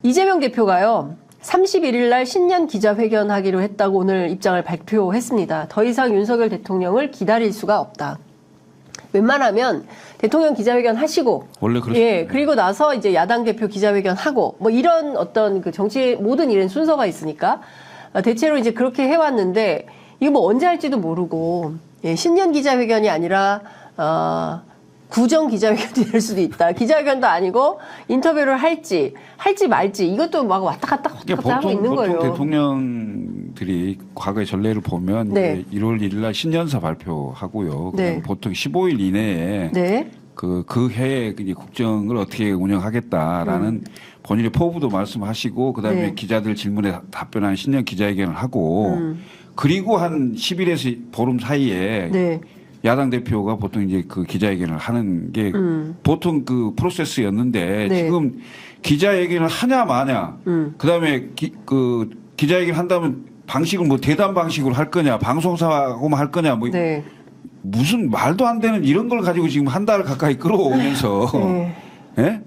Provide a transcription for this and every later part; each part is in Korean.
이재명 대표가요, 31일 날 신년 기자회견하기로 했다고 오늘 입장을 발표했습니다. 더 이상 윤석열 대통령을 기다릴 수가 없다. 웬만하면 대통령 기자회견 하시고, 원래 그렇습니다. 예, 그리고 나서 이제 야당 대표 기자회견 하고, 뭐 이런 어떤 그 정치 모든 일은 순서가 있으니까 대체로 이제 그렇게 해왔는데, 이거 뭐 언제 할지도 모르고, 예, 신년 기자회견이 아니라 구정 기자회견이 될 수도 있다. 기자회견도 아니고 인터뷰를 할지 말지 이것도 막 왔다 갔다 하고 있는 거예요. 보통 대통령들이 과거의 전례를 보면 네. 1월 1일 날 신년사 발표하고요. 네. 보통 15일 이내에 네. 그 해에 국정을 어떻게 운영하겠다라는 본인의 포부도 말씀하시고 그다음에 네. 기자들 질문에 답변하는 신년 기자회견을 하고 그리고 한 10일에서 보름 사이에 네. 야당 대표가 보통 이제 그 기자회견을 하는 게 보통 그 프로세스였는데 네. 지금 기자회견을 하냐 마냐 그다음에 그 기자회견 한다면 방식을 뭐 대담 방식으로 할 거냐 방송사하고만 할 거냐 뭐 네. 무슨 말도 안 되는 이런 걸 가지고 지금 한 달 가까이 끌어오면서 네. 예?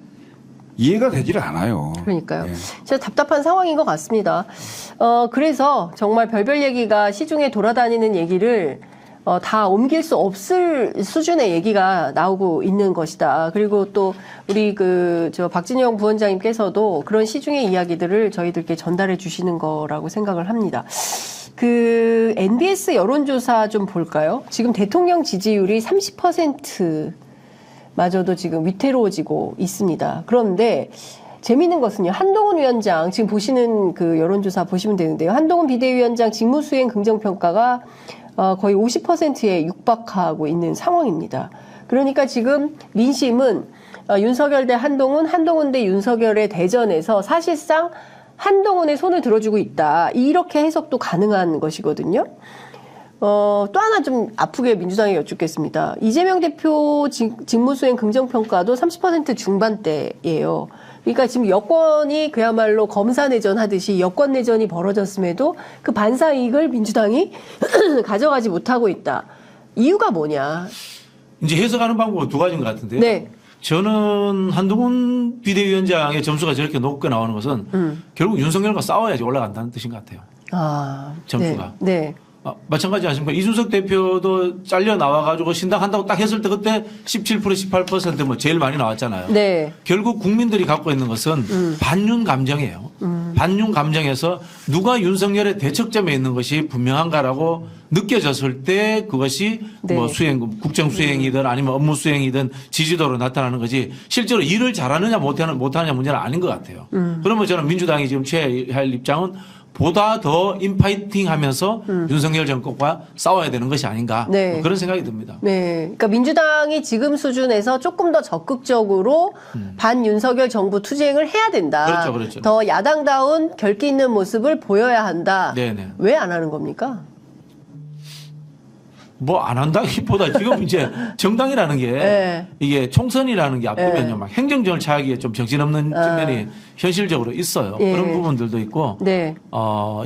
이해가 되지를 않아요. 그러니까요. 예. 진짜 답답한 상황인 것 같습니다. 그래서 정말 별별 얘기가 시중에 돌아다니는 얘기를 다 옮길 수 없을 수준의 얘기가 나오고 있는 것이다. 그리고 또 우리 박진영 부원장님께서도 그런 시중의 이야기들을 저희들께 전달해 주시는 거라고 생각을 합니다. 그 NBS 여론조사 좀 볼까요? 지금 대통령 지지율이 30% 마저도 지금 위태로워지고 있습니다. 그런데 재미있는 것은요, 한동훈 위원장, 지금 보시는 그 여론조사 보시면 되는데요. 한동훈 비대위원장 직무수행 긍정평가가 거의 50%에 육박하고 있는 상황입니다. 그러니까 지금 민심은 윤석열 대 한동훈, 한동훈 대 윤석열의 대전에서 사실상 한동훈의 손을 들어주고 있다. 이렇게 해석도 가능한 것이거든요. 또 하나 좀 아프게 민주당에 여쭙겠습니다. 이재명 대표 직무수행 긍정평가도 30% 중반대예요. 그러니까 지금 여권이 그야말로 검사내전 하듯이 여권내전이 벌어졌음에도 그 반사이익을 민주당이 가져가지 못하고 있다. 이유가 뭐냐? 이제 해석하는 방법은 두 가지인 것 같은데요. 네. 저는 한동훈 비대위원장의 점수가 저렇게 높게 나오는 것은 결국 윤석열과 싸워야지 올라간다는 뜻인 것 같아요. 아, 점수가. 네. 마찬가지 아십니까? 이준석 대표도 잘려 나와가지고 신당한다고 딱 했을 때 그때 17% 18% 뭐 제일 많이 나왔잖아요. 네. 결국 국민들이 갖고 있는 것은 반윤 감정이에요. 반윤 감정에서 누가 윤석열의 대척점에 있는 것이 분명한가라고 느껴졌을 때 그것이 네. 뭐 국정 수행이든 아니면 업무 수행이든 지지도로 나타나는 거지 실제로 일을 잘하느냐 못하느냐 문제는 아닌 것 같아요. 그러면 저는 민주당이 지금 취해야 할 입장은 보다 더 인파이팅 하면서 윤석열 정권과 싸워야 되는 것이 아닌가 네. 뭐 그런 생각이 듭니다. 네. 그러니까 민주당이 지금 수준에서 조금 더 적극적으로 반윤석열 정부 투쟁을 해야 된다. 그렇죠, 그렇죠. 더 야당다운 결기 있는 모습을 보여야 한다. 네네. 왜 안 하는 겁니까? 뭐 안 한다기보다 지금 이제 정당이라는 게 네. 이게 총선이라는 게 앞두면요 네. 막 행정적을 차기에 좀 정신없는 측면이 현실적으로 있어요. 예. 그런 부분들도 있고 네.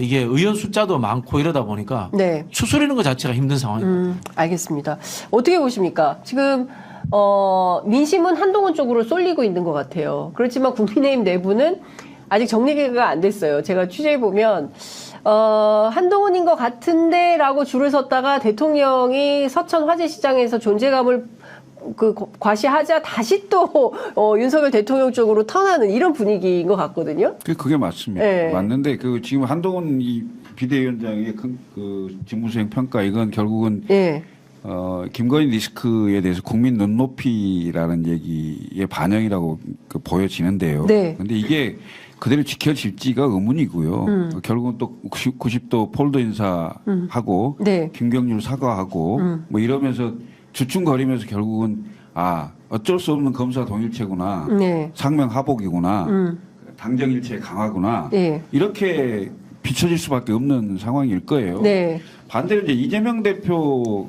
이게 의원 숫자도 많고 이러다 보니까 네. 추스리는 것 자체가 힘든 상황입니다. 알겠습니다. 어떻게 보십니까? 지금 민심은 한동훈 쪽으로 쏠리고 있는 것 같아요. 그렇지만 국민의힘 내부는 아직 정리가 안 됐어요. 제가 취재해 보면 한동훈인 것 같은데라고 줄을 섰다가 대통령이 서천 화재시장에서 존재감을 과시하자 다시 또 윤석열 대통령 쪽으로 턴하는 이런 분위기인 것 같거든요. 그게 맞습니다. 네. 맞는데 지금 한동훈 이 비대위원장의 그 직무수행 평가 이건 결국은 네. 김건희 리스크에 대해서 국민 눈높이라는 얘기의 반영이라고 보여지는데요. 네. 근데 이게 그대로 지켜질지가 의문이고요. 결국은 또 90도 폴더 인사하고 네. 김경률 사과하고 뭐 이러면서 주춤거리면서 결국은 어쩔 수 없는 검사 동일체구나. 네. 상명하복이구나. 당정일체 강화구나. 네. 이렇게 비춰질 수밖에 없는 상황일 거예요. 네. 반대로 이제 이재명 대표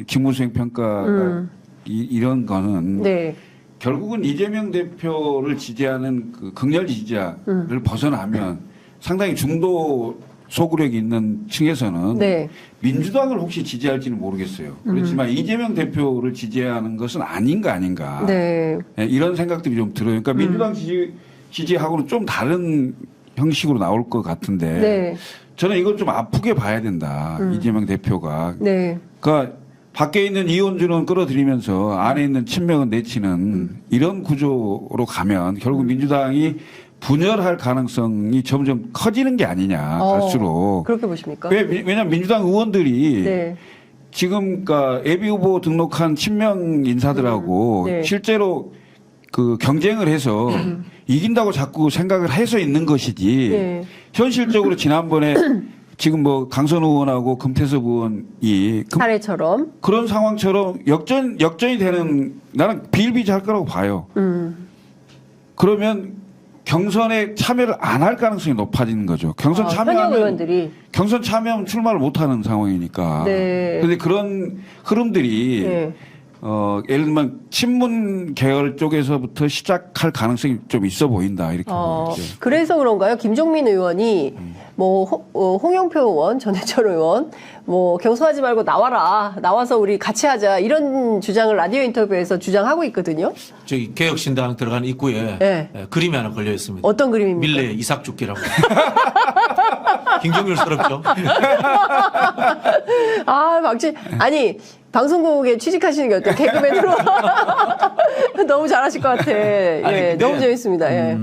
직무수행 평가가 이런 거는 네. 결국은 이재명 대표를 지지하는 그 극렬 지지자를 벗어나면 상당히 중도 소구력이 있는 층에서는 네. 민주당을 혹시 지지할지는 모르겠어요. 그렇지만 이재명 대표를 지지하는 것은 아닌가 네. 이런 생각들이 좀 들어요. 그러니까 민주당 지지하고는 좀 다른 형식으로 나올 것 같은데 네. 저는 이걸 좀 아프게 봐야 된다. 이재명 대표가. 네. 그러니까 밖에 있는 이원주는 끌어들이면서 안에 있는 친명은 내치는 이런 구조로 가면 결국 민주당이 분열할 가능성이 점점 커지는 게 아니냐 갈수록. 그렇게 보십니까? 왜냐하면 민주당 의원들이 네. 지금 그러니까 예비 후보 등록한 친명 인사들하고 네. 실제로 그 경쟁을 해서 이긴다고 자꾸 생각을 해서 있는 것이지 네. 현실적으로 지난번에 지금 뭐 강선우 의원하고 금태섭 의원이 사례처럼. 그런 상황처럼 역전이 되는 나는 비일비재할 거라고 봐요. 그러면 경선에 참여를 안 할 가능성이 높아지는 거죠. 경선 현역 참여하면 의원들이. 경선 참여하면 출마를 못 하는 상황이니까. 네. 그런데 그런 흐름들이 네. 예를 들면 친문 계열 쪽에서부터 시작할 가능성이 좀 있어 보인다 이렇게 보죠. 그래서 그런가요? 김종민 의원이 뭐 홍영표 의원, 전해철 의원 뭐 경선하지 말고 나와서 우리 같이 하자 이런 주장을 라디오 인터뷰에서 주장하고 있거든요. 저기 개혁신당 들어가는 입구에 네. 그림이 하나 걸려 있습니다. 어떤 그림입니까? 밀레 이삭죽기라고. 김경률스럽죠. 아니 방송국에 취직하시는 게 어때요? 개그맨으로 너무 잘하실 것 같아. 아니, 예, 근데 너무 재밌습니다. 예.